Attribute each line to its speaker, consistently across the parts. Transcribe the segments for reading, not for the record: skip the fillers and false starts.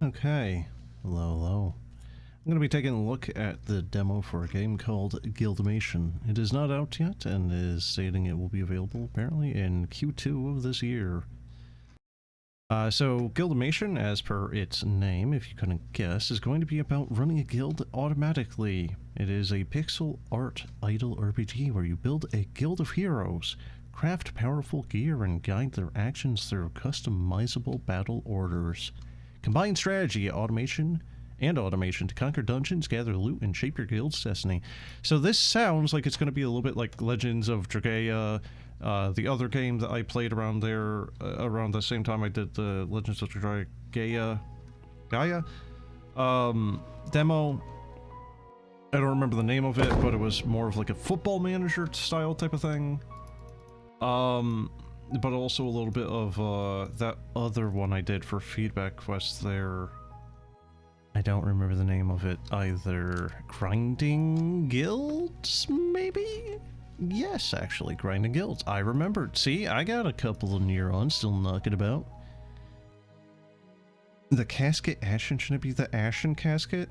Speaker 1: Okay, hello, hello. I'm going to be taking a look at the demo for a game called Guildamation. It is not out yet, and is stating it will be available apparently in Q2 of this year. So Guildamation, as per its name, if you couldn't guess, is going to be about running a guild automatically. It is a pixel art idle RPG where you build a guild of heroes, craft powerful gear, and guide their actions through customizable battle orders. Combine strategy, automation to conquer dungeons, gather loot, and shape your guild's destiny. So this sounds like it's going to be a little bit like Legends of Dragaea, the other game that I played around there, around the same time I did the Legends of Dragaea demo. I don't remember the name of it, but it was more of like a football manager style type of thing. But also a little bit of that other one I did for feedback quests there. I don't remember the name of it either. Grinding Guilds, maybe? Yes, actually, Grinding Guilds. I remembered. See, I got a couple of neurons still knocking about. The Casket Ashen, shouldn't it be the Ashen Casket?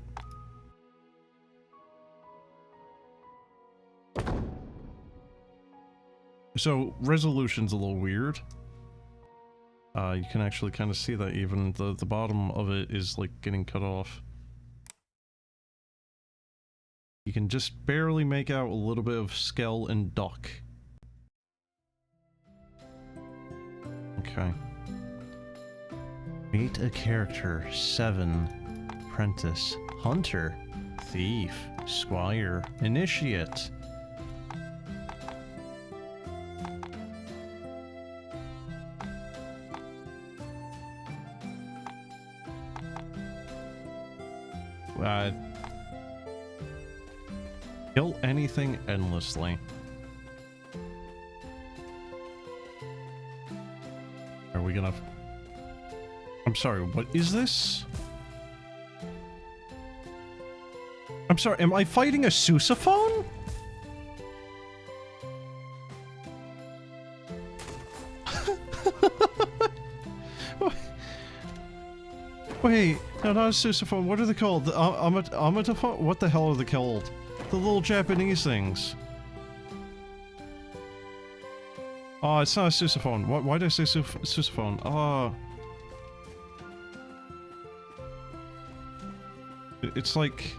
Speaker 1: So, resolution's a little weird. You can actually kind of see that even the bottom of it is like getting cut off. You can just barely make out a little bit of Skell and Duck. Okay. Meet a character. 7. Apprentice. Hunter. Thief. Squire. Initiate. Kill anything endlessly. Are we gonna... I'm sorry, what is this? I'm sorry, am I fighting a sousaphone? Wait, no, not a sousaphone. What are they called? The amatophone? What the hell are they called? The little Japanese things. Oh, it's not a sousaphone. Why did I say sousaphone? It's like...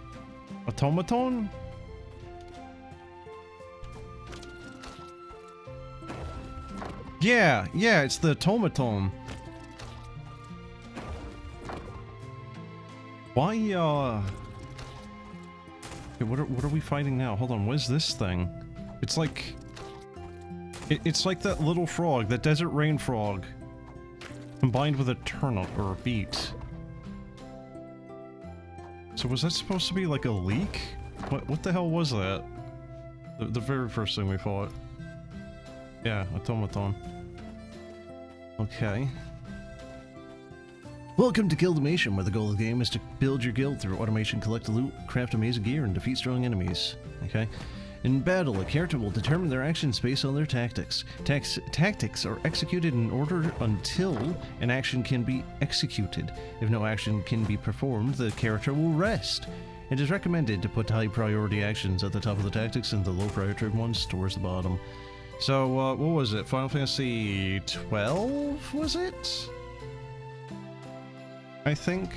Speaker 1: automaton? Yeah, it's the automaton. Why, okay, what are we fighting now? Hold on, what is this thing? It's like... It's like that little frog, that desert rain frog, combined with a turnip or a beet. So was that supposed to be like a leek? What the hell was that? The very first thing we fought. Yeah, automaton. Okay. Welcome to Guildamation, where the goal of the game is to build your guild through automation, collect loot, craft amazing gear, and defeat strong enemies. Okay? In battle, a character will determine their actions based on their tactics. Tactics are executed in order until an action can be executed. If no action can be performed, the character will rest. It is recommended to put high priority actions at the top of the tactics and the low priority ones towards the bottom. So, what was it? Final Fantasy 12, was it? I think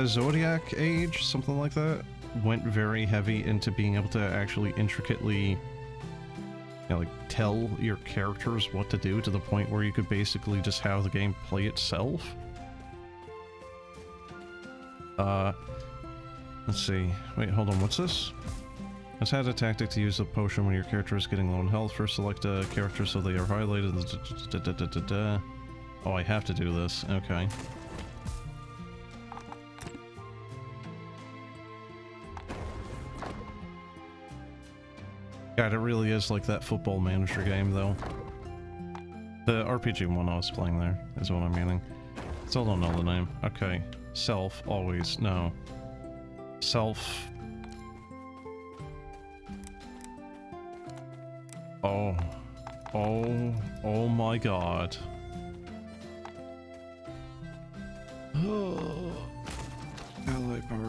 Speaker 1: Zodiac Age, something like that, went very heavy into being able to actually intricately, you know, like tell your characters what to do to the point where you could basically just have the game play itself. Let's see. Wait, hold on, what's this? Has had a tactic to use a potion when your character is getting low in health. First select a character so they are highlighted. Oh, I have to do this. Okay. God, it really is like that football manager game, though. The RPG one I was playing there is what I'm meaning. Still don't know the name. Okay. Self, always. No. Self. Oh. Oh my god.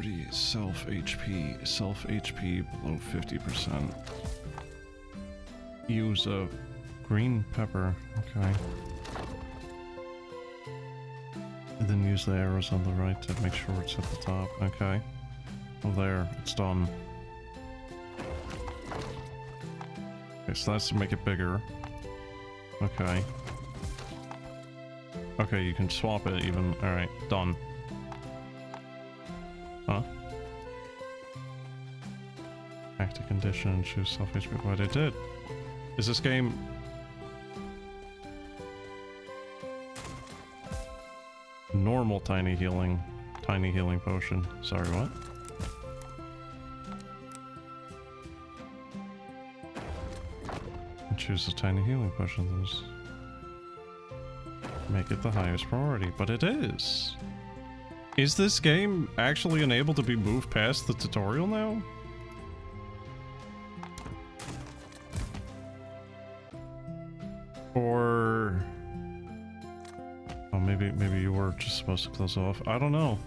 Speaker 1: priority, self HP below 50%. Use a green pepper, okay. And then use the arrows on the right to make sure it's at the top, okay. Oh, there, it's done. Okay, so that's to make it bigger. Okay. Okay, you can swap it even. Alright, done. Huh? Back to condition, choose self-HP. What I did. Is this game... Normal tiny healing potion. Sorry, what? Choose the tiny healing potion. Make it the highest priority, but it is. Is this game actually unable to be moved past the tutorial now? Or... Oh, maybe you were just supposed to close off. I don't know.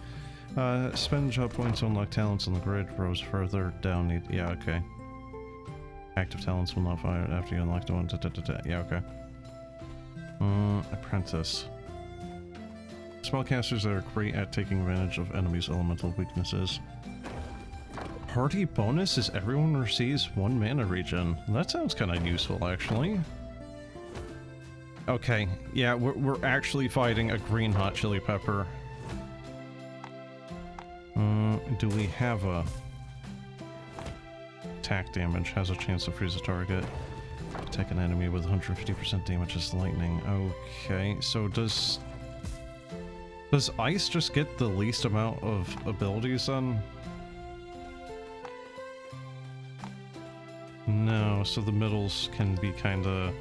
Speaker 1: Spend job points to unlock talents on the grid. Rows further down. Yeah, okay. Active talents will not fire after you unlock the one. Yeah, okay. Apprentice. Spellcasters are great at taking advantage of enemies' elemental weaknesses. Party bonus is everyone receives 1 mana regen. That sounds kind of useful, actually. Okay, yeah, we're actually fighting a green hot chili pepper. Do we have a... Attack damage has a chance to freeze a target. Attack an enemy with 150% damage as lightning. Okay, so does ice just get the least amount of abilities then? No, so the middles can be kinda...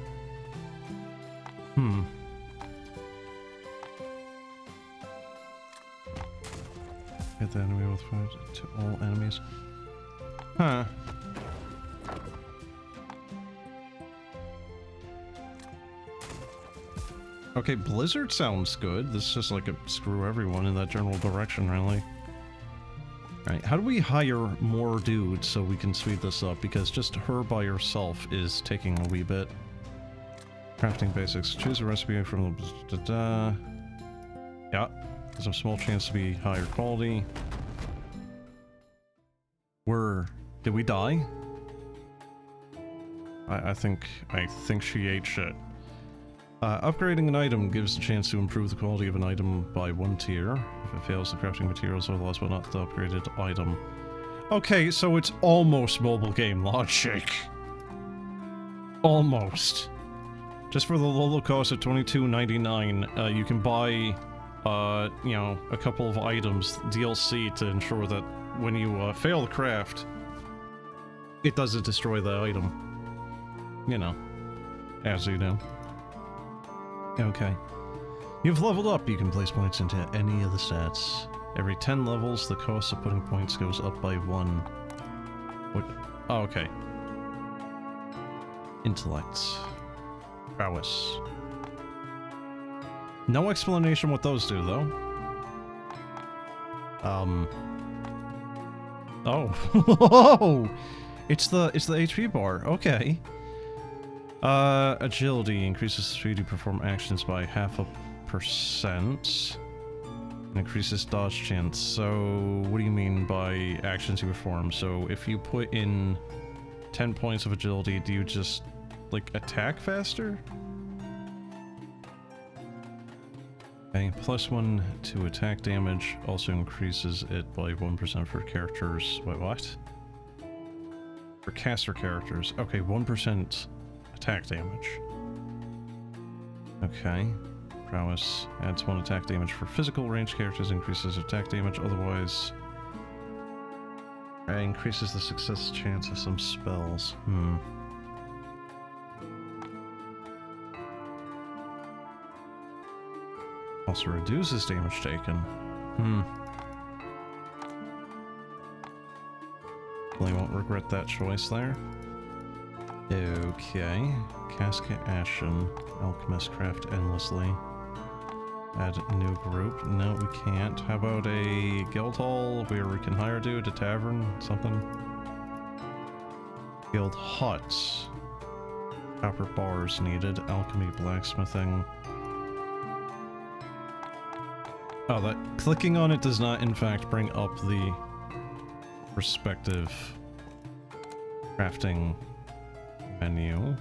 Speaker 1: Hit the enemy with fire to all enemies. Huh. Okay, Blizzard sounds good. This is just like a screw everyone in that general direction, really. Alright, how do we hire more dudes so we can speed this up? Because just her by herself is taking a wee bit. Crafting basics. Choose a recipe from the... Yeah, there's a small chance to be higher quality. Did we die? I think she ate shit. Upgrading an item gives a chance to improve the quality of an item by 1 tier. If it fails, the crafting materials are lost but not the upgraded item. Okay, so it's almost mobile game logic. Almost. Just for the low cost of $22.99, you can buy, you know, a couple of items, DLC, to ensure that when you fail the craft, it doesn't destroy the item. You know, as you do. Okay. You've leveled up. You can place points into any of the stats. Every 10 levels, the cost of putting points goes up by 1. What? Oh, okay. Intellect. Prowess. No explanation what those do, though. Oh. It's the HP bar. Okay. Agility increases the speed you perform actions by 0.5%. Increases dodge chance. So, what do you mean by actions you perform? So, if you put in 10 points of agility, do you just, like, attack faster? Okay, +1 to attack damage also increases it by 1% for characters. Wait, what? For caster characters. Okay, 1% attack damage. Okay. Prowess adds 1 attack damage for physical range characters, increases attack damage, otherwise increases the success chance of some spells. Also reduces damage taken. Really won't regret that choice there. Okay. Casket Ashen. Alchemist craft endlessly. Add a new group. No, we can't. How about a guild hall where we can hire a dude, a tavern, something? Guild huts. Copper bars needed. Alchemy, blacksmithing. Oh, that clicking on it does not in fact bring up the respective crafting menu.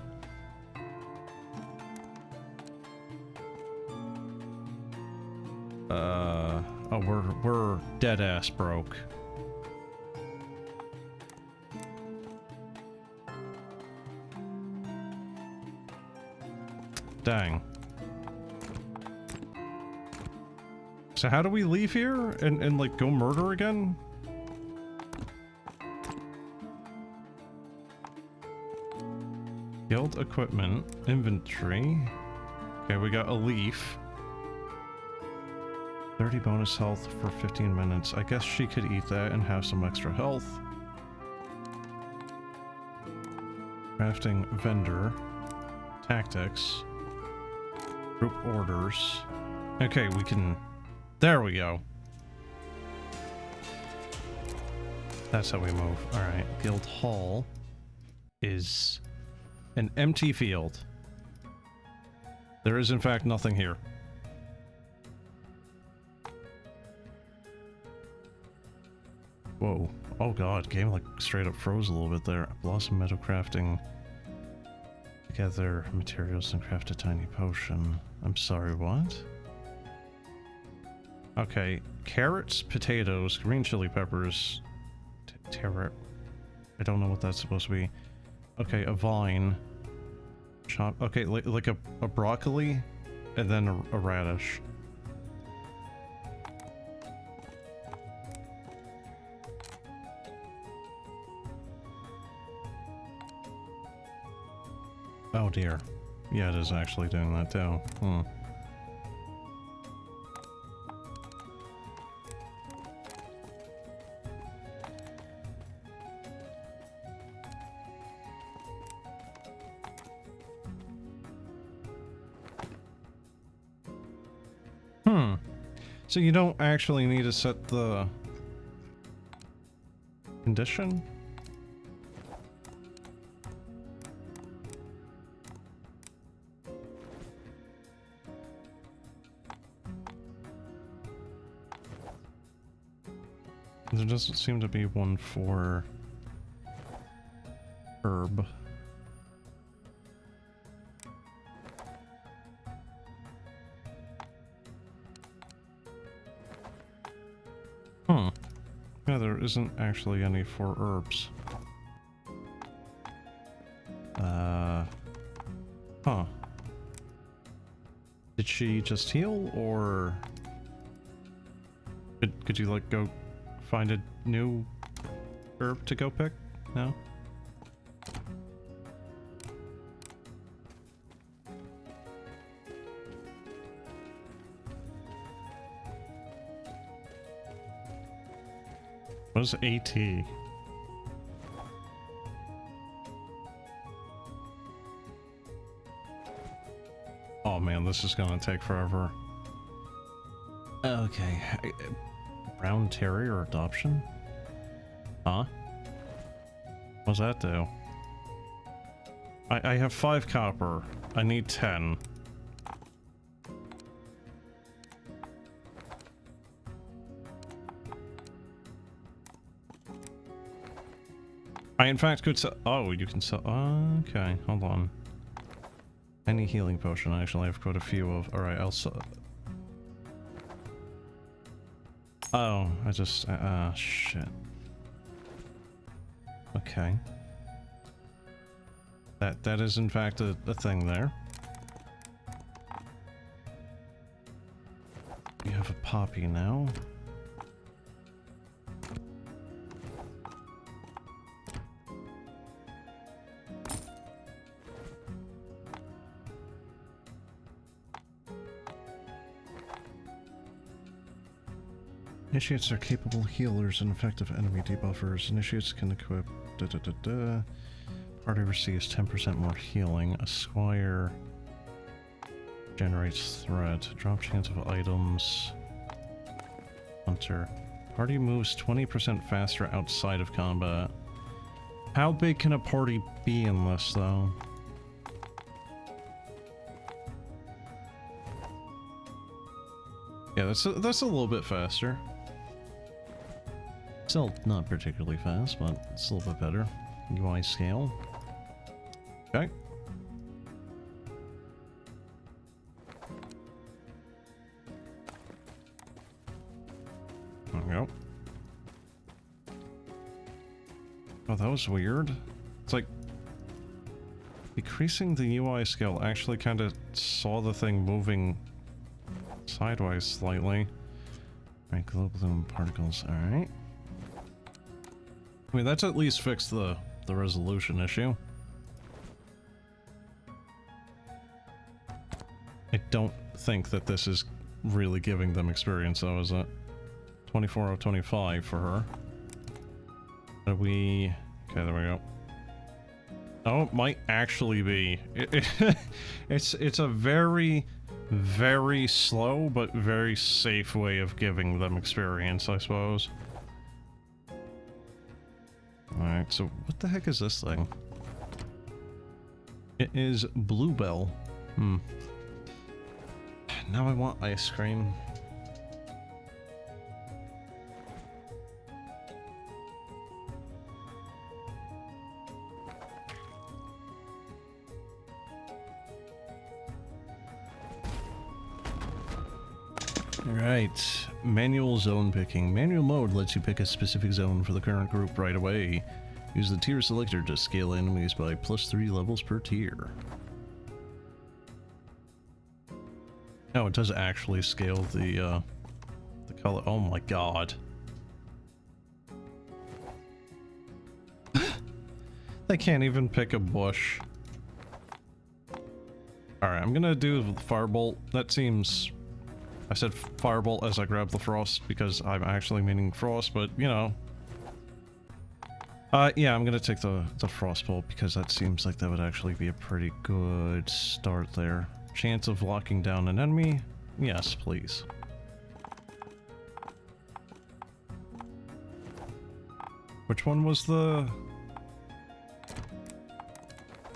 Speaker 1: Oh, we're dead ass broke. Dang. So how do we leave here and like go murder again? Guild equipment, inventory. Okay, we got a leaf. 30 bonus health for 15 minutes. I guess she could eat that and have some extra health. Crafting vendor. Tactics. Group orders. Okay, we can... There we go. That's how we move. Alright, Guild Hall is an empty field. There is in fact nothing here. Whoa. Oh god, game like straight up froze a little bit there. Blossom Meadow crafting. Gather materials and craft a tiny potion. I'm sorry, what? Okay, carrots, potatoes, green chili peppers, carrot. I don't know what that's supposed to be. Okay, a vine. Chop. Okay, like a broccoli, and then a radish. Oh dear. Yeah, it is actually doing that too. So you don't actually need to set the condition? There doesn't seem to be one for herb. Yeah, there isn't actually any for herbs. Huh. Did she just heal, or could you like go find a new herb to go pick? No? What is AT? Oh man, this is gonna take forever. Okay. Brown Terrier adoption? Huh? What's that do? I have 5 copper. I need 10. I in fact could sell... Oh, you can sell... Okay, hold on. Any healing potion, I actually have quite a few of. Alright, I'll sell... Oh, I just... shit. Okay. That is in fact a thing there. We have a poppy now. Initiates are capable healers and effective enemy debuffers. Initiates can equip... Party receives 10% more healing. A squire... Generates threat. Drop chance of items. Hunter. Party moves 20% faster outside of combat. How big can a party be in this, though? Yeah, that's a little bit faster. Still not particularly fast, but it's a little bit better. UI scale. Okay. There we go. Oh, that was weird. It's like decreasing the UI scale actually kind of saw the thing moving sideways slightly. Alright, global particles, alright. I mean, that's at least fixed the resolution issue. I don't think that this is really giving them experience, though, is it? 24 out of 25 for her. Okay, there we go. Oh, it might actually be. It's a very, very slow but very safe way of giving them experience, I suppose. Alright, so what the heck is this thing? It is Bluebell. Now I want ice cream. Alright, manual zone picking. Manual mode lets you pick a specific zone for the current group right away. Use the tier selector to scale enemies by +3 levels per tier. Oh, it does actually scale the color. Oh my god. They can't even pick a bush. Alright, I'm gonna do Firebolt. That seems... I said Firebolt as I grabbed the Frost because I'm actually meaning Frost, but, you know. Yeah, I'm gonna take the Frostbolt because that seems like that would actually be a pretty good start there. Chance of locking down an enemy? Yes, please. Which one was the...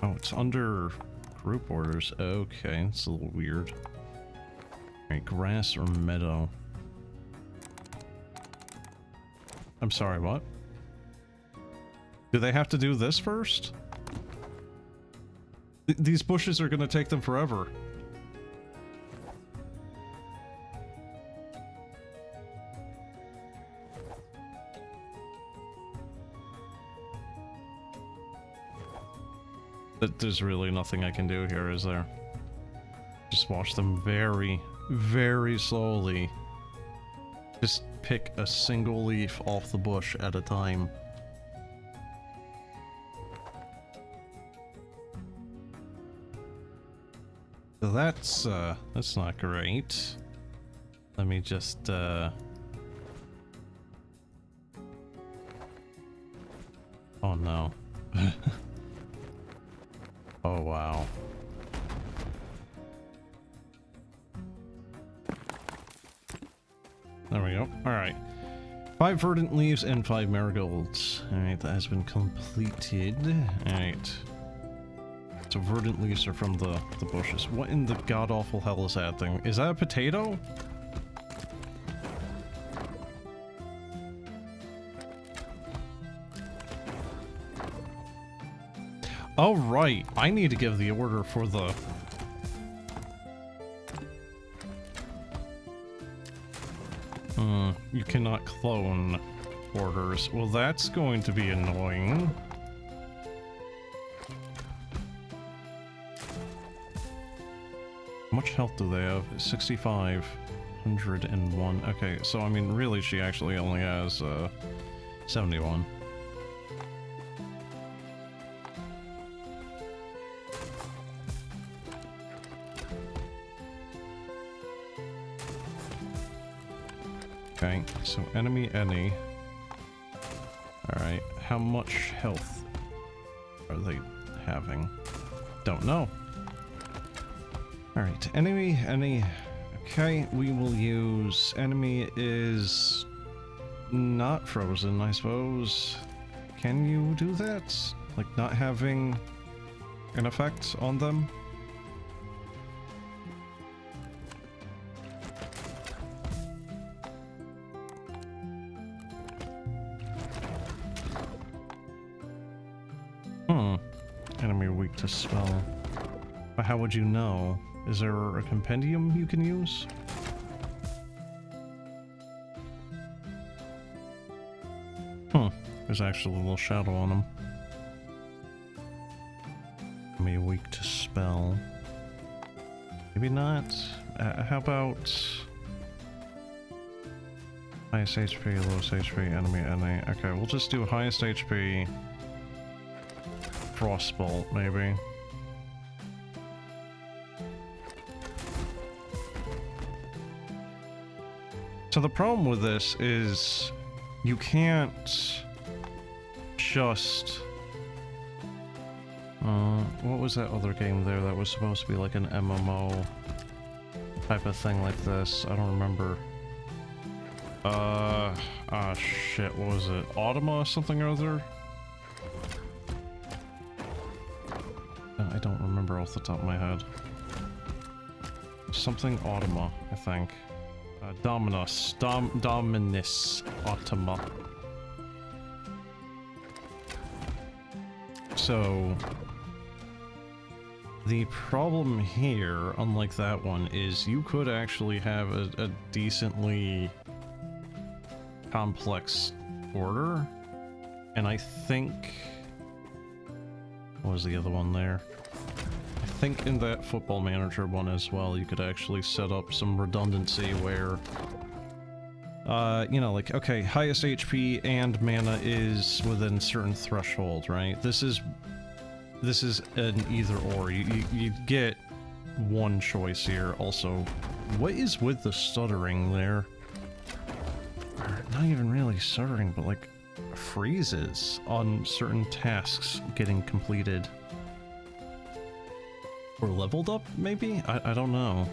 Speaker 1: Oh, it's under group orders. Okay, it's a little weird. Alright, grass or meadow? I'm sorry, what? Do they have to do this first? These bushes are gonna take them forever. There's really nothing I can do here, is there? Just watch them very, very slowly just pick a single leaf off the bush at a time. So that's not great. Let me just oh no. Oh wow. There we go. Alright. 5 verdant leaves and 5 marigolds. Alright, that has been completed. Alright. So verdant leaves are from the bushes. What in the god-awful hell is that thing? Is that a potato? Oh, right. I need to give the order for the... you cannot clone orders. Well, that's going to be annoying. How much health do they have? 6,501. Okay, so I mean, really, she actually only has 71. Okay, so enemy any. Alright, how much health are they having? Don't know. Alright, enemy, okay, we will use, enemy is not frozen, I suppose. Can you do that? Like, not having an effect on them? Enemy weak to spell. But how would you know? Is there a compendium you can use? There's actually a little shadow on him. Enemy weak to spell. Maybe not. How about highest HP, lowest HP, enemy, NA. Okay, we'll just do highest HP. Frostbolt, maybe. So the problem with this is you can't just... what was that other game there that was supposed to be like an MMO type of thing like this? I don't remember. Shit, what was it? Automa something or other? I don't remember off the top of my head. Something Automa, I think. Dominus Automa. So the problem here, unlike that one, is you could actually have a decently complex order, and I think... what was the other one there? I think in that Football Manager one as well, you could actually set up some redundancy where, you know, like, okay, highest HP and mana is within certain threshold, right? This is an either or. You get one choice here. Also, what is with the stuttering there? Or not even really stuttering, but like freezes on certain tasks getting completed. Or leveled up, maybe? I don't know.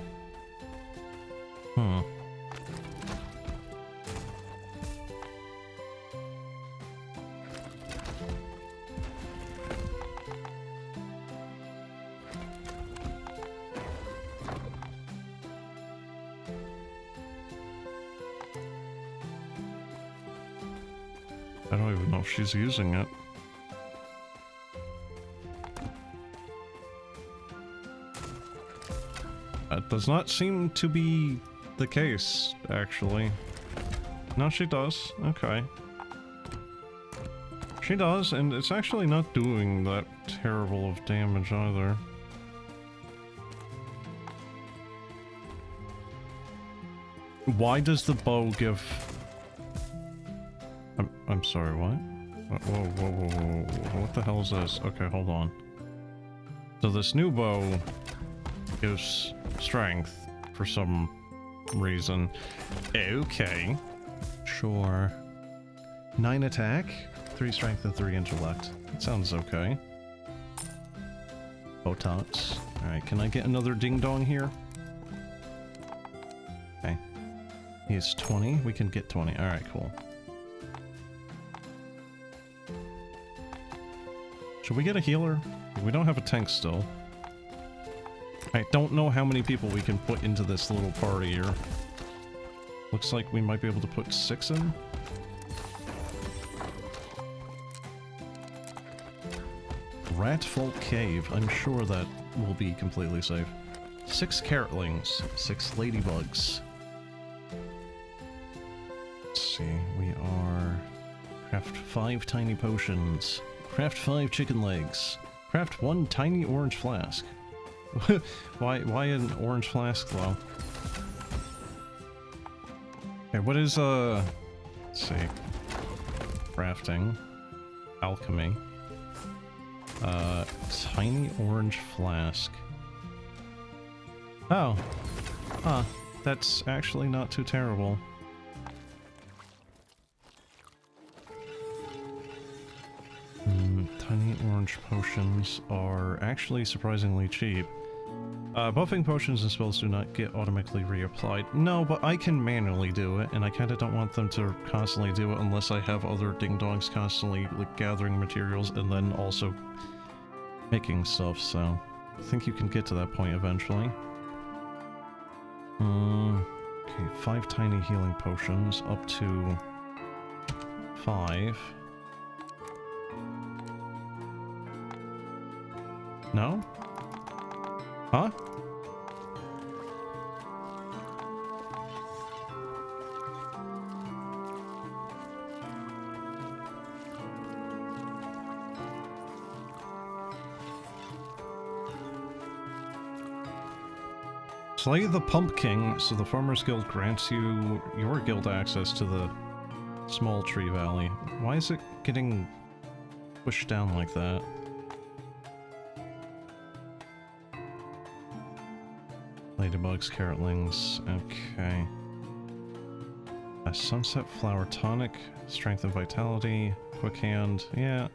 Speaker 1: I don't even know if she's using it. That does not seem to be the case, actually. No, she does. Okay. She does, and it's actually not doing that terrible of damage either. Why does the bow give... I'm sorry, what? Whoa. What the hell is this? Okay, hold on. So this new bow gives strength for some reason. Okay. Sure. 9 attack, 3 strength, and 3 intellect. That sounds okay. Botox. Alright, can I get another ding-dong here? Okay. He's 20. We can get 20. Alright, cool. Should we get a healer? We don't have a tank still. I don't know how many people we can put into this little party here. Looks like we might be able to put 6 in. Ratfolk Cave. I'm sure that will be completely safe. 6 carrotlings. 6 ladybugs. Let's see. We are... Craft 5 tiny potions. Craft 5 chicken legs. Craft 1 tiny orange flask. Why an orange flask though? Okay, what is let's see. Crafting. Alchemy. Tiny orange flask. Oh. Huh. That's actually not too terrible. Tiny orange potions are actually surprisingly cheap. Buffing potions and spells do not get automatically reapplied. No, but I can manually do it, and I kind of don't want them to constantly do it unless I have other ding-dongs constantly like gathering materials and then also making stuff, so I think you can get to that point eventually. Okay, 5 tiny healing potions, up to 5. No? Huh? Slay the Pumpkin, so the Farmers Guild grants you your guild access to the Small Tree Valley. Why is it getting pushed down like that? Ladybugs, carrotlings, okay. A Sunset Flower Tonic, Strength and Vitality, Quick Hand, yeah.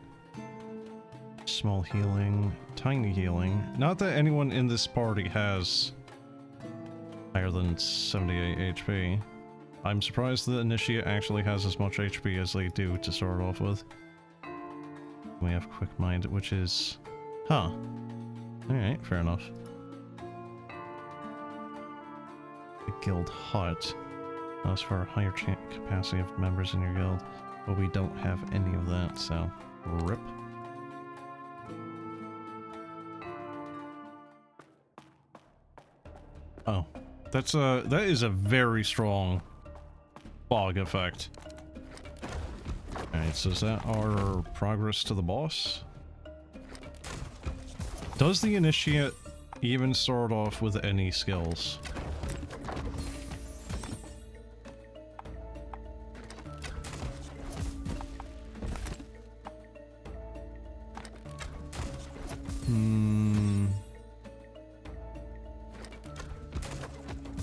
Speaker 1: Small Healing, Tiny Healing. Not that anyone in this party has higher than 78 HP. I'm surprised the Initiate actually has as much HP as they do to start off with. We have Quick Mind, which is... Huh. Alright, fair enough. The Guild Hut. That's for a higher capacity of members in your guild. But we don't have any of that, so... RIP. Oh. That is a very strong fog effect. Alright, so is that our progress to the boss? Does the Initiate even start off with any skills?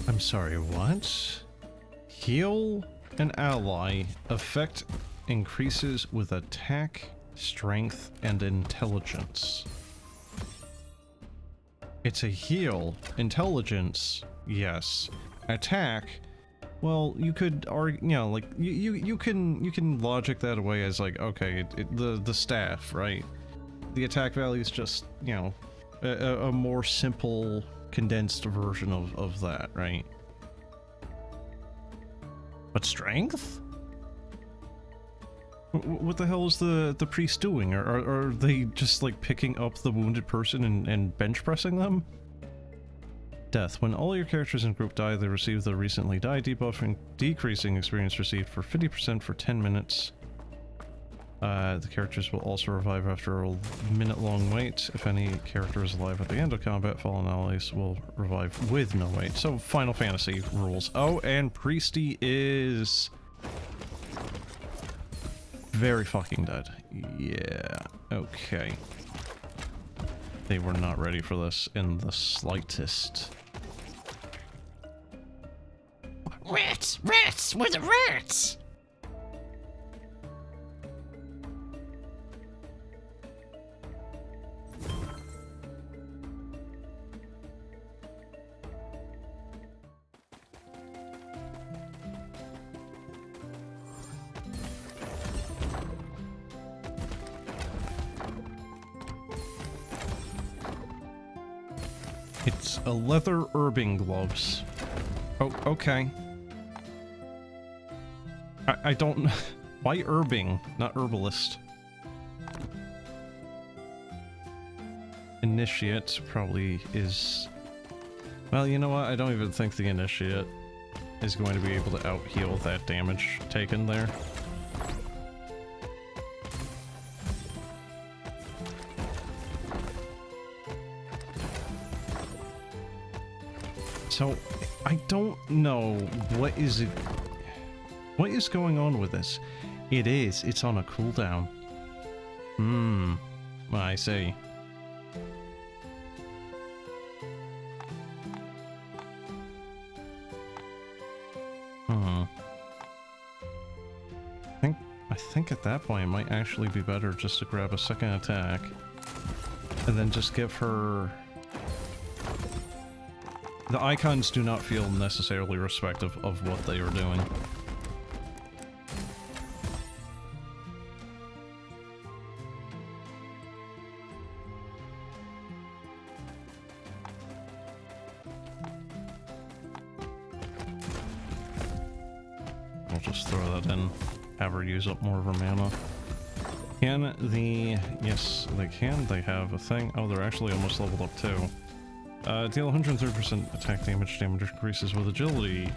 Speaker 1: I'm sorry, what? Heal an ally. Effect increases with attack, strength, and intelligence. It's a heal. Intelligence, yes. Attack, well, you could argue, you know, like you can logic that away as like, okay, the staff, right? The attack value is just, you know, a more simple, condensed version of that, right? But strength? What the hell is the priest doing? Are they just like picking up the wounded person and bench pressing them? Death. When all your characters in group die, they receive the recently died debuff, decreasing experience received for 50% for 10 minutes. The characters will also revive after a minute-long wait. If any character is alive at the end of combat, fallen allies will revive with no wait. So, Final Fantasy rules. Oh, and Priesty is... very fucking dead. Yeah, okay. They were not ready for this in the slightest.
Speaker 2: Rats! Rats! Where the rats?
Speaker 1: It's a leather herbing gloves. Oh, okay. I don't... Why herbing, not herbalist? Initiate probably is... Well, you know what? I don't even think the Initiate is going to be able to out-heal that damage taken there. So, I don't know what is going on with this. It's on a cooldown. I see. I think at that point it might actually be better just to grab a second attack and then just give her The icons do not feel necessarily respective of what they are doing. I'll just throw that in, have her use up more of her mana. Can the... Yes, they can. They have a thing. Oh, they're actually almost leveled up too. Deal 130% attack damage. Damage increases with agility.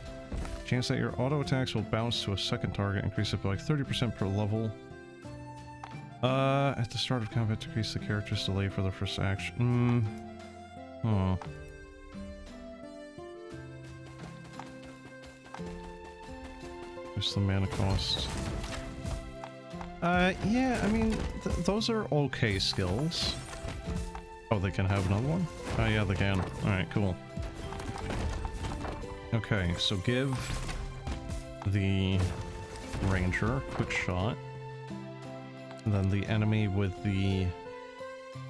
Speaker 1: Chance that your auto attacks will bounce to a second target. Increase it by 30% per level. At the start of combat, decrease the character's delay for the first action. Oh. Reduce the mana cost. Yeah, I mean, those are okay skills. Oh, they can have another one? Oh, yeah, they can. Alright, cool. Okay, so give the ranger quick shot. And then the enemy with the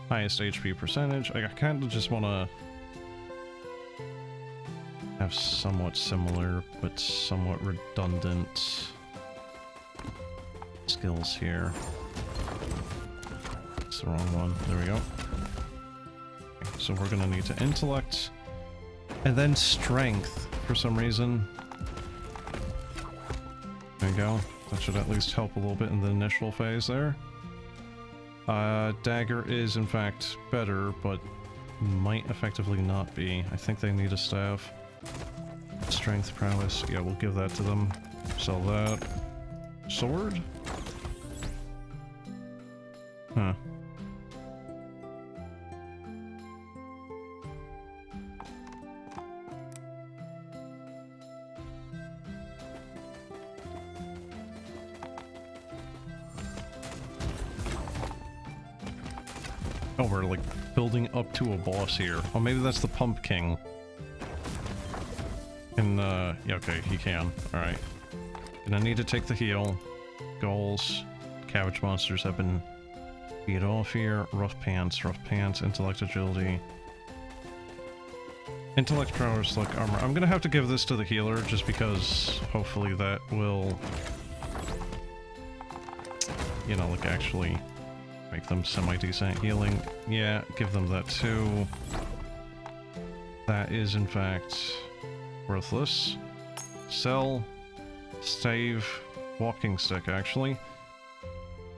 Speaker 1: highest HP percentage. I kind of just want to have somewhat similar, but somewhat redundant skills here. It's the wrong one. There we go. Okay, so we're gonna need to intellect and then strength for some reason. There we go. That should at least help a little bit in the initial phase there. Dagger is in fact better, but might effectively not be. I think they need a staff. Strength, prowess. Yeah, we'll give that to them. Sell that. Sword? Huh. Oh, we're like building up to a boss here. Oh, maybe that's the Pumpkin. And, yeah, okay, he can. Alright. Gonna need to take the heal. Goals. Cabbage monsters have been beat off here. Rough pants, intellect, agility. Intellect, prowess, select armor. I'm gonna have to give this to the healer just because hopefully that will, you know, like actually make them semi-decent healing. Yeah, give them that too. That is in fact worthless. Sell. Stave. Walking stick, actually.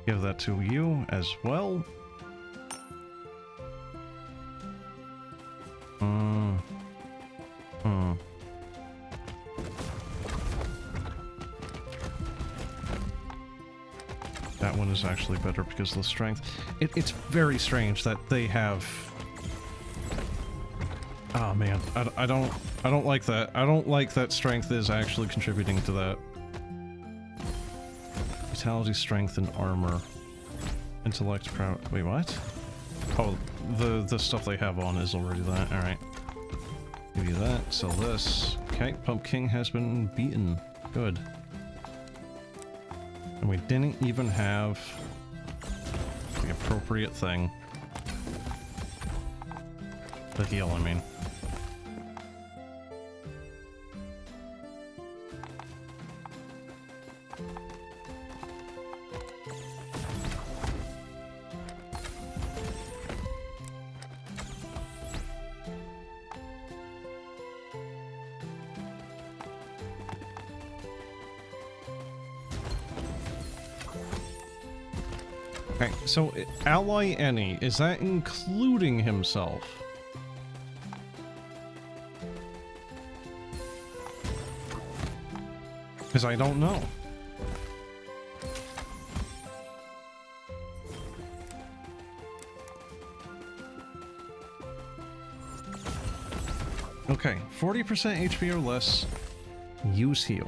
Speaker 1: Give that to you as well. That one is actually better because of the strength. It's very strange that they have... Oh man, I don't like that. I don't like that strength is actually contributing to that. Vitality, strength, and armor. Intellect, proud. Wait, what? Oh, the stuff they have on is already that. Alright. Give you that. Sell this. Okay, Pumpkin has been beaten. Good. And we didn't even have the appropriate thing. The heal, I mean. Okay, so ally any, is that including himself? Because I don't know. Okay, 40% HP or less, use heal.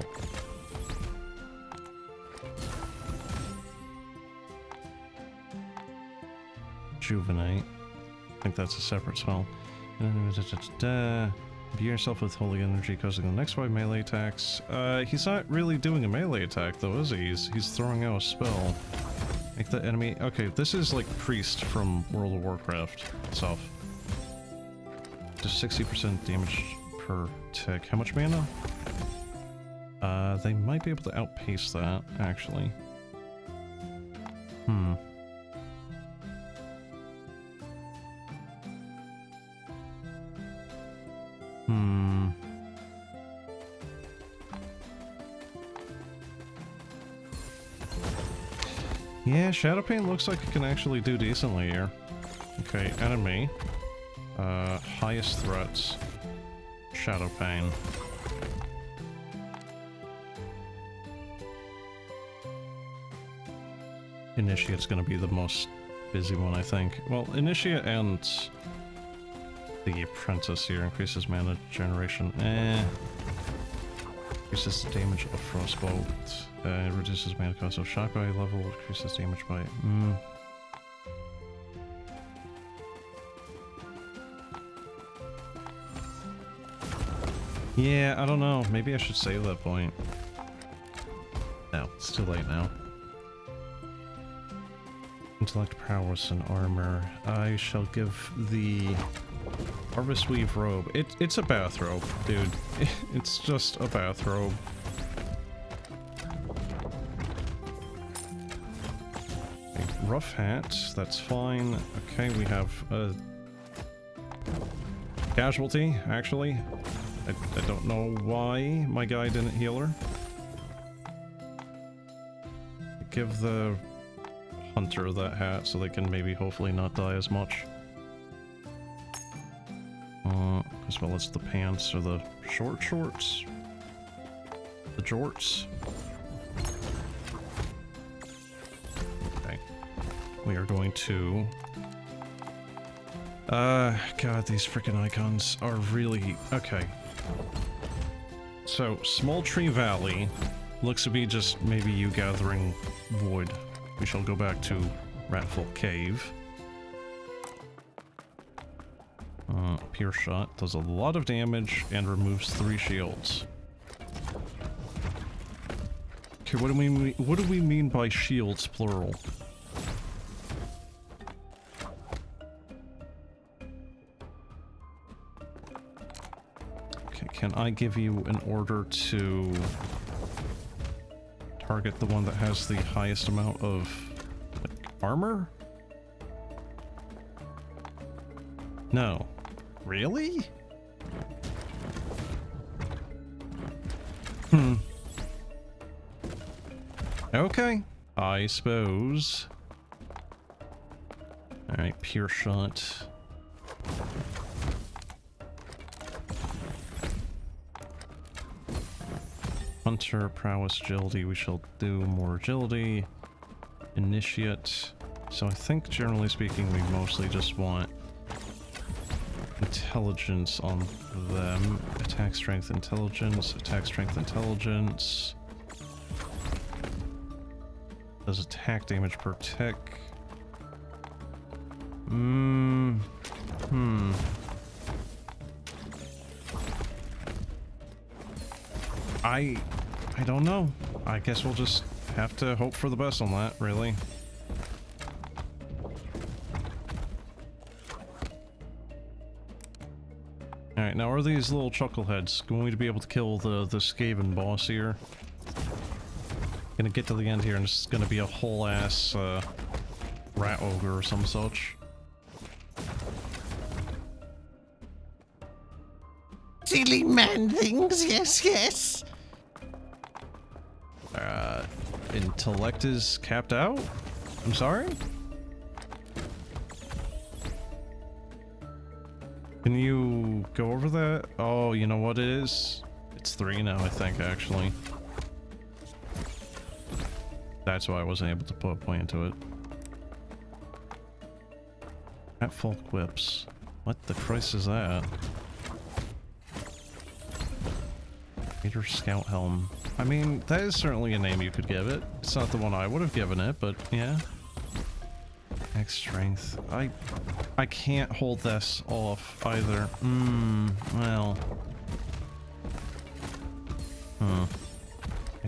Speaker 1: Rejuvenate. I think that's a separate spell. Imbue yourself with holy energy, causing the next 5 melee attacks. He's not really doing a melee attack though, is he? He's throwing out a spell. Make the enemy... Okay, this is like Priest from World of Warcraft stuff. Just 60% damage per tick. How much mana? They might be able to outpace that, actually. Hmm. Hmm. Yeah, Shadow Pain looks like it can actually do decently here. Okay, enemy. Highest threats. Shadow Pain. Initiate's gonna be the most busy one, I think. Well, Initiate and the Apprentice here increases mana generation. Increases the damage of Frostbolt. Reduces mana cost of shock by level. Increases damage by... Yeah, I don't know. Maybe I should save that point. No, it's too late now. Intellect, prowess, and armor. I shall give the Harvest Weave robe. It's a bathrobe, dude. It's just a bathrobe. Okay, rough hat, that's fine. Okay, we have a casualty, actually. I don't know why my guy didn't heal her. Give the hunter that hat so they can maybe hopefully not die as much. As well as the pants or the shorts. The jorts. Okay. We are going to... God, these freaking icons are really... Okay. So, Small Tree Valley looks to be just maybe you gathering wood. We shall go back to Ratful Cave. Pierce Shot does a lot of damage and removes 3 shields. Okay, what do we mean by shields, plural? Okay, can I give you an order to target the one that has the highest amount of, like, armor? No. Really? Okay. I suppose. Alright, Pierce Shot. Hunter, Prowess, Agility. We shall do more Agility. Initiate. So I think, generally speaking, we mostly just want intelligence on them. Attack strength, intelligence. Attack strength, intelligence. Does attack damage per tick. I don't know. I guess we'll just have to hope for the best on that, really. Alright, now are these little chuckleheads going to be able to kill the Skaven boss here? Gonna get to the end here and it's gonna be a whole ass rat ogre or some such.
Speaker 2: Silly man things, yes, yes.
Speaker 1: Intellect is capped out? I'm sorry? Can you go over that? Oh, you know what it is? It's 3 now, I think, actually. That's why I wasn't able to put a point into it. At Folk Whips. What the Christ is that? Peter Scout Helm. I mean, that is certainly a name you could give it. It's not the one I would have given it, but yeah. X Strength. I can't hold this off either. Well. I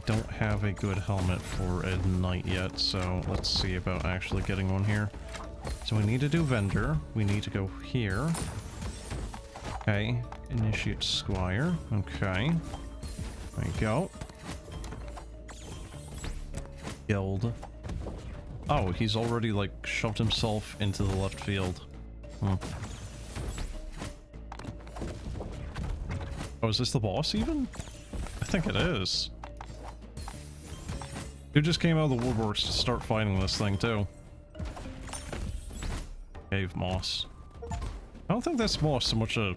Speaker 1: don't have a good helmet for a knight yet, so let's see about actually getting one here. So we need to do vendor. We need to go here. Okay. Initiate Squire. Okay. There you go. Guild. Oh, he's already, like, shoved himself into the left field. Hmm. Oh, is this the boss, even? I think it is. Dude just came out of the woodworks to start fighting this thing, too. Cave moss. I don't think that's moss so much a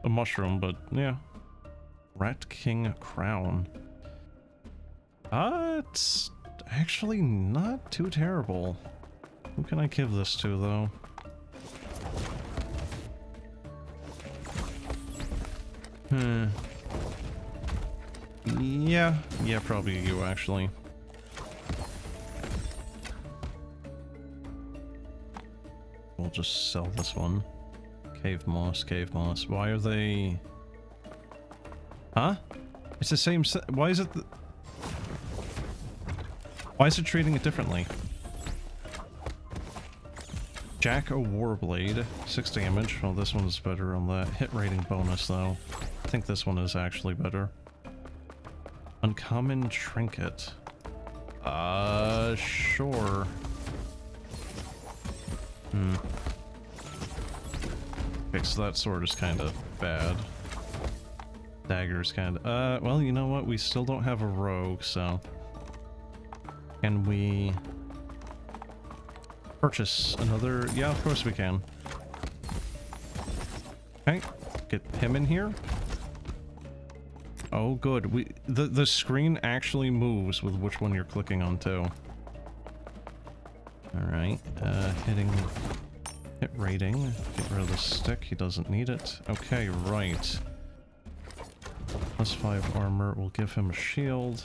Speaker 1: mushroom, but yeah. Rat King Crown. It's actually not too terrible. Who can I give this to, though? Yeah, probably you, actually. We'll just sell this one. Cave moss, cave moss. Why are they... Huh? It's the same why is it why is it treating it differently? Jack o' Warblade, 6 damage. Well, this one's better on the hit rating bonus, though. I think this one is actually better. Uncommon Trinket. Sure. Okay, so that sword is kind of bad. Dagger's kind of... well, you know what? We still don't have a rogue, so... Can we... purchase another... Yeah, of course we can. Okay, get him in here. Oh, good. The screen actually moves with which one you're clicking on, too. Alright, hit rating. Get rid of the stick, he doesn't need it. Okay, right. +5 armor, we'll give him a shield.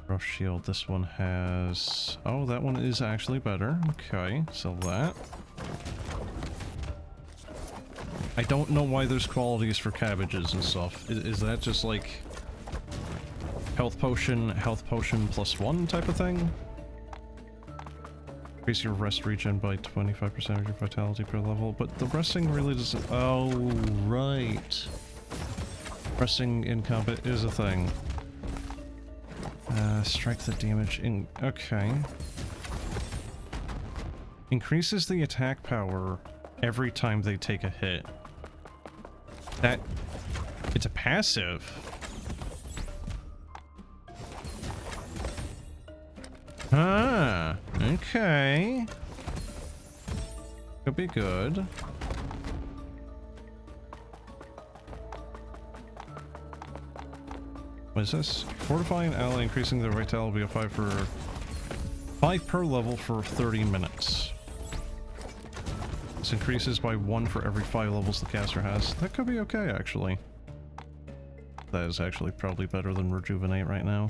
Speaker 1: Rough shield, this one has... Oh, that one is actually better. Okay, sell that. I don't know why there's qualities for cabbages and stuff. Is that just like... health potion +1 type of thing? Increase your rest regen by 25% of your vitality per level, but the resting really doesn't... Oh, right. Resting in combat is a thing. Strike the damage in... Okay. Increases the attack power every time they take a hit. That... It's a passive. Ah, okay. Could be good. What is this? Fortify an ally, increasing their vitality by 5 per level for 30 minutes. This increases by 1 for every 5 levels the caster has. That could be okay, actually. That is actually probably better than Rejuvenate right now.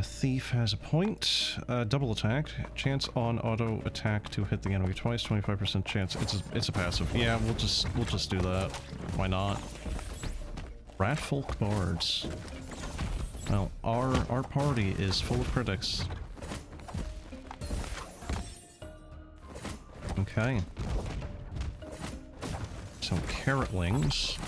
Speaker 1: Thief has a point. Double attack. Chance on auto attack to hit the enemy twice. 25% chance. It's a passive. Yeah, we'll just do that. Why not? Ratfolk bards. Well, our party is full of critics. Okay. So carrotlings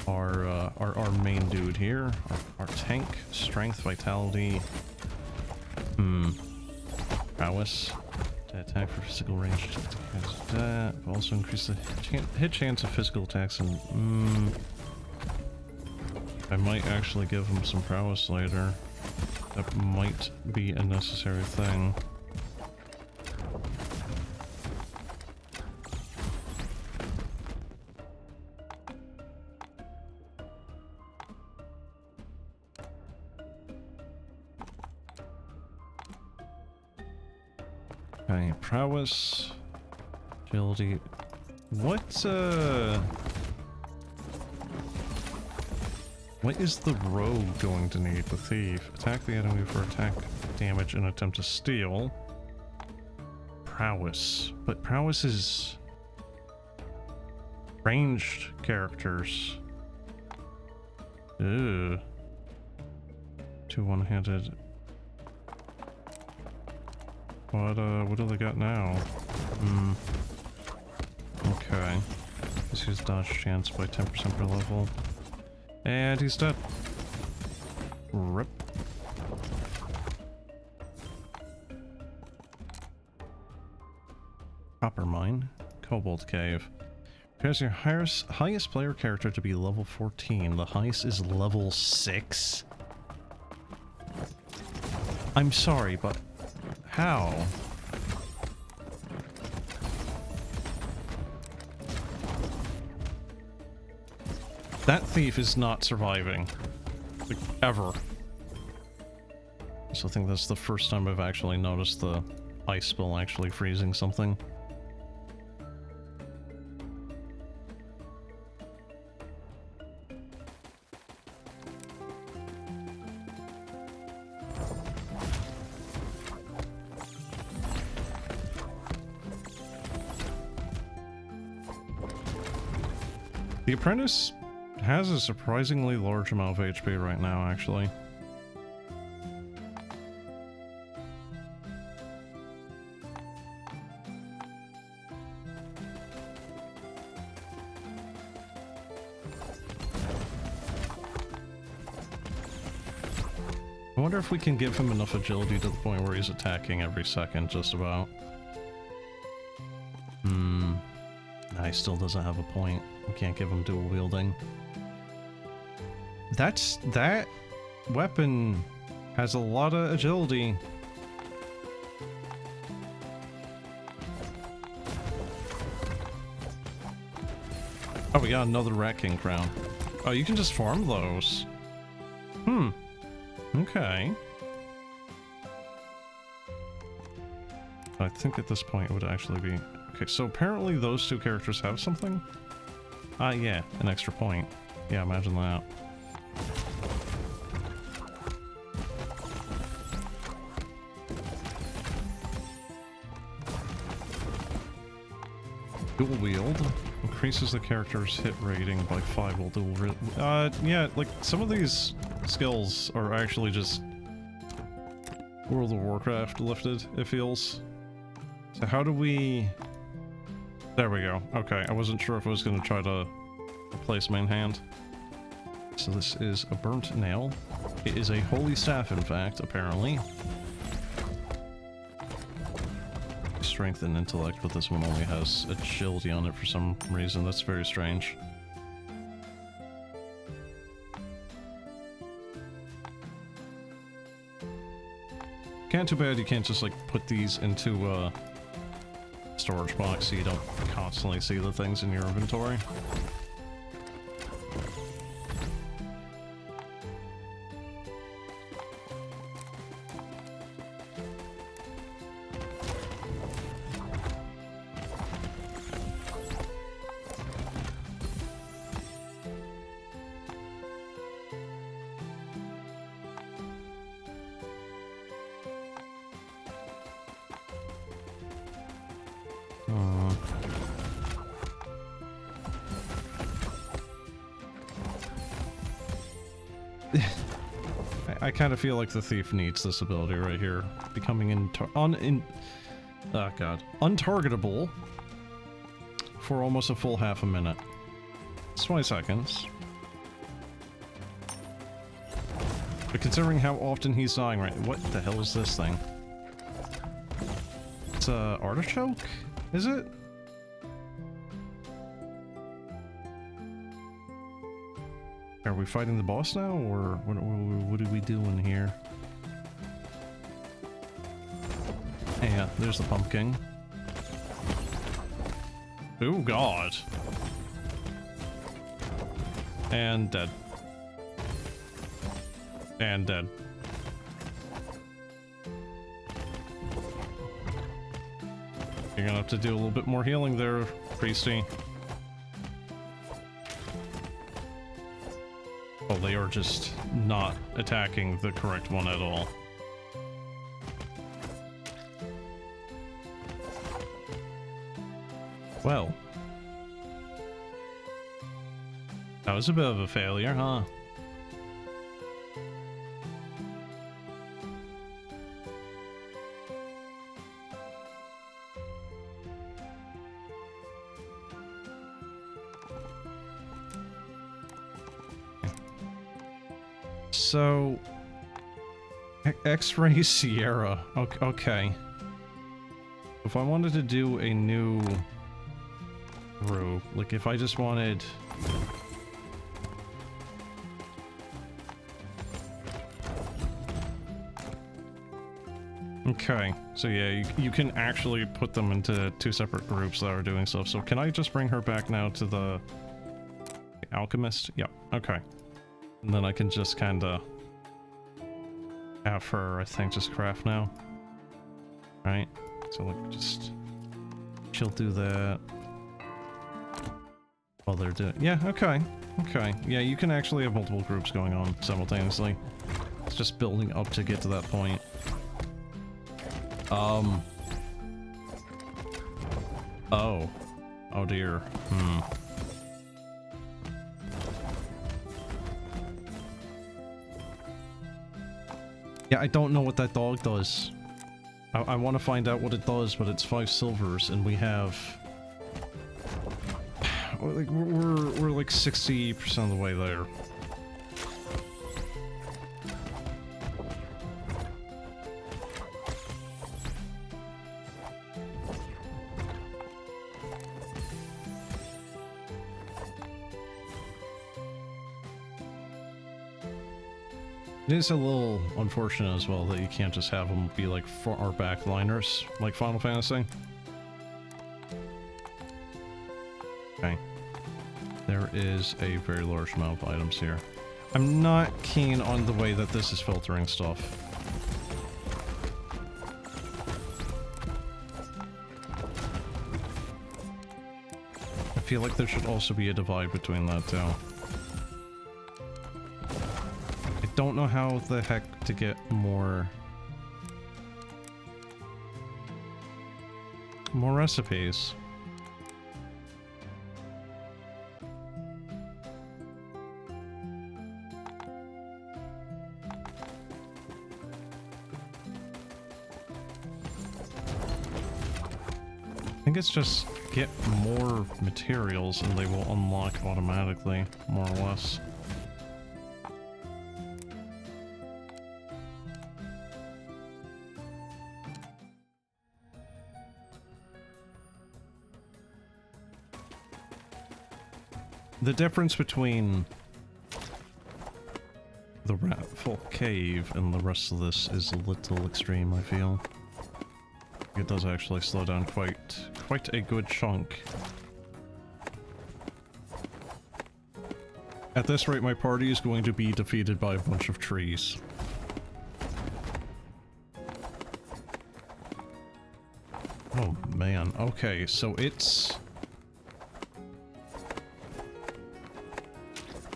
Speaker 1: are our main dude here. Our tank, strength, vitality, prowess, to attack for physical range. That also increase the hit chance of physical attacks, and I might actually give him some prowess later. That might be a necessary thing. Okay, prowess, agility. What is the rogue going to need? The thief. Attack the enemy for attack damage and attempt to steal. Prowess. But prowess is ranged characters. Ew. 2 one-handed. What do they got now? Okay. This is dodge chance by 10% per level. And he's dead. Rip. Copper mine. Cobalt cave. Prepares your highest player character to be level 14. The highest is level 6? I'm sorry, but how? That thief is not surviving. Like, ever. So I think that's the first time I've actually noticed the ice spill actually freezing something. The apprentice has a surprisingly large amount of HP right now, actually. I wonder if we can give him enough agility to the point where he's attacking every second, just about. Nah, he still doesn't have a point. We can't give him dual wielding. That weapon has a lot of agility. Oh, we got another Rat King crown. Oh, you can just farm those. Okay. I think at this point it would actually be... Okay, so apparently those two characters have something? Yeah, an extra point. Yeah, imagine that. Dual wield increases the character's hit rating by 5 while dual wield. Yeah, like some of these skills are actually just World of Warcraft lifted, it feels. So how do we... There we go. Okay, I wasn't sure if I was going to try to replace main hand. So this is a burnt nail. It is a holy staff, in fact, apparently. Strength and intellect, but this one only has agility on it for some reason. That's very strange. Can't too bad you can't just like put these into a storage box so you don't constantly see the things in your inventory. I kind of feel like the thief needs this ability right here. Becoming untargetable for almost a full half a minute. It's 20 seconds. But considering how often he's dying right... What the hell is this thing? It's a artichoke? Is it? Are we fighting the boss now, or what are we doing here? Yeah, there's the pumpkin. Oh god. And dead. And dead. You're gonna have to do a little bit more healing there, Priesty. Well, they are just not attacking the correct one at all. Well. That was a bit of a failure, huh? So... X-Ray Sierra. Okay. If I wanted to do a new group, like if I just wanted... Okay, so yeah, you can actually put them into two separate groups that are doing stuff. So can I just bring her back now to the alchemist? Yep, okay. And then I can just kinda have her, I think, just craft now. Right? So like, just... she'll do that. While they're doing... Yeah, okay. Okay. Yeah, you can actually have multiple groups going on simultaneously. It's just building up to get to that point. Oh. Oh dear. Hmm. Yeah, I don't know what that dog does. I want to find out what it does, but it's 5 silvers, and we have... like, we're like 60% of the way there. It is a little unfortunate as well that you can't just have them be like far backliners, like Final Fantasy. Okay. There is a very large amount of items here. I'm not keen on the way that this is filtering stuff. I feel like there should also be a divide between that too. Don't know how the heck to get more recipes. I think it's just get more materials and they will unlock automatically, more or less. The difference between the Ratful Cave and the rest of this is a little extreme, I feel. It does actually slow down quite a good chunk. At this rate, my party is going to be defeated by a bunch of trees. Oh man, okay, so it's...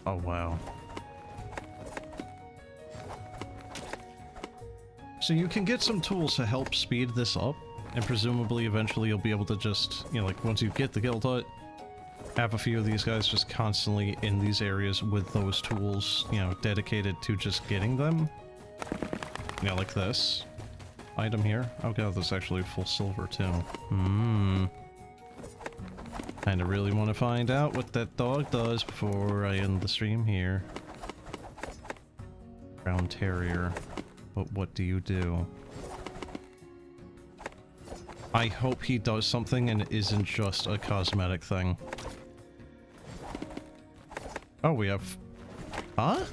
Speaker 1: Oh, wow. So you can get some tools to help speed this up, and presumably eventually you'll be able to just, you know, like once you get the guild hut, have a few of these guys just constantly in these areas with those tools, you know, dedicated to just getting them. Yeah, like this item here. Oh god, that's actually full silver too. Kinda really want to find out what that dog does before I end the stream here. Brown Terrier. But what do you do? I hope he does something and it isn't just a cosmetic thing. Oh, we have... Huh?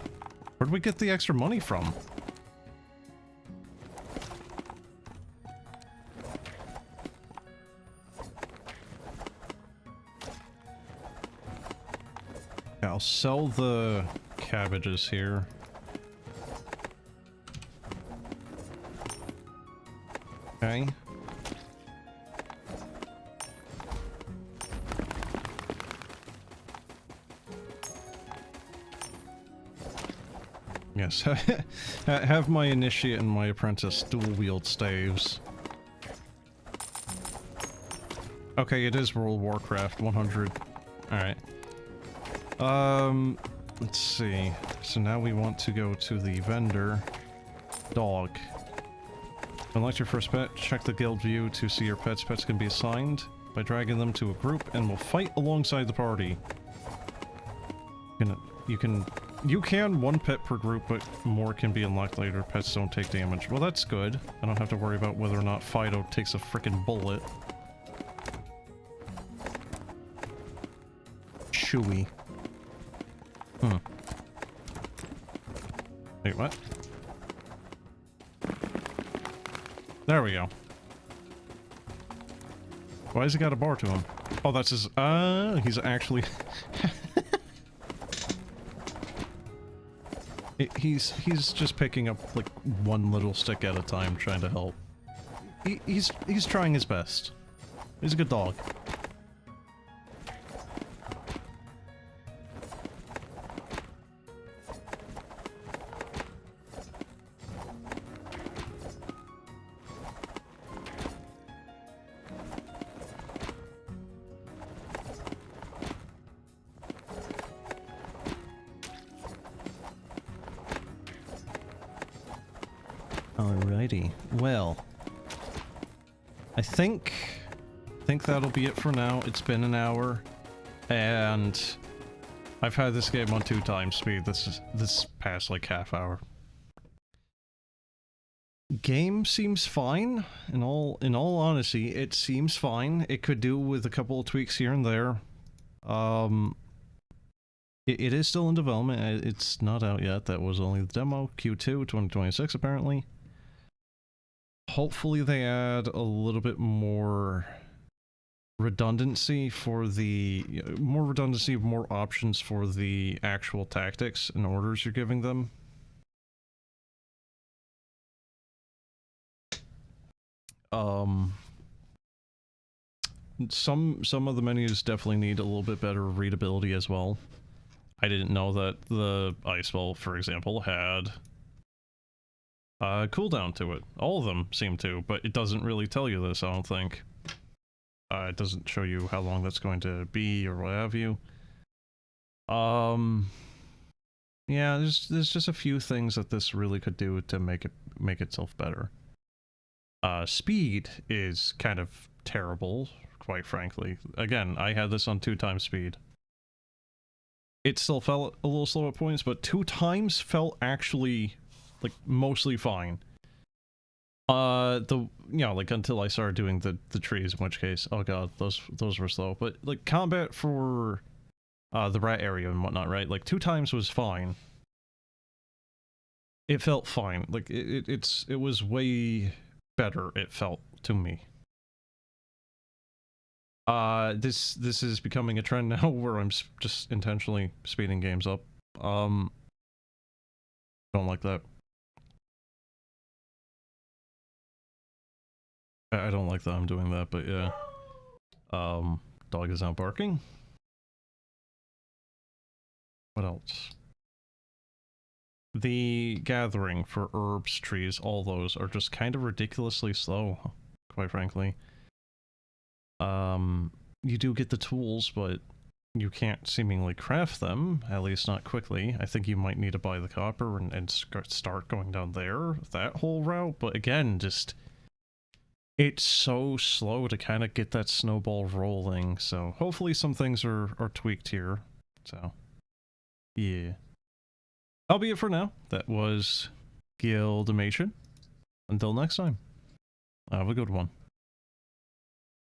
Speaker 1: Where'd we get the extra money from? I'll sell the cabbages here. Okay. Yes, have my initiate and my apprentice dual wield staves. Okay, it is World of Warcraft 100. Alright. Let's see. So now we want to go to the vendor. Dog. Unlike your first pet, check the guild view to see your pets. Pets can be assigned by dragging them to a group and will fight alongside the party. You can You can one pet per group, but more can be unlocked later. Pets don't take damage. Well, that's good. I don't have to worry about whether or not Fido takes a frickin' bullet. Chewy. Hmm. Wait, what? There we go. Why has he got a bar to him? Oh, that's his... he's actually... he's just picking up, like, one little stick at a time, trying to help. He's trying his best. He's a good dog. Alrighty. Well, I think that'll be it for now. It's been an hour, and I've had this game on 2x speed. This past like half hour. Game seems fine. In all honesty, it seems fine. It could do with a couple of tweaks here and there. It is still in development. It's not out yet. That was only the demo. Q2 2026 apparently. Hopefully they add a little bit more redundancy for the... more options for the actual tactics and orders you're giving them. Some of the menus definitely need a little bit better readability as well. I didn't know that the ice ball, for example, had cooldown to it. All of them seem to, but it doesn't really tell you this, I don't think. It doesn't show you how long that's going to be or what have you. Yeah, there's just a few things that this really could do to make itself better. Speed is kind of terrible, quite frankly. Again, I had this on 2x speed. It still felt a little slow at points, but 2x felt actually, like, mostly fine. Like, until I started doing the trees, in which case, oh god, those were slow. But, like, combat for, the rat area and whatnot, right? Like, 2x was fine. It felt fine. Like, it was way better, it felt, to me. This is becoming a trend now where I'm just intentionally speeding games up. Don't like that. I don't like that I'm doing that, but yeah. Dog is now barking. What else? The gathering for herbs, trees, all those are just kind of ridiculously slow, quite frankly. You do get the tools, but you can't seemingly craft them, at least not quickly. I think you might need to buy the copper and start going down there, that whole route, but again, just... it's so slow to kind of get that snowball rolling, so hopefully some things are tweaked here, so... yeah. That'll be it for now. That was Guildamation. Until next time, have a good one.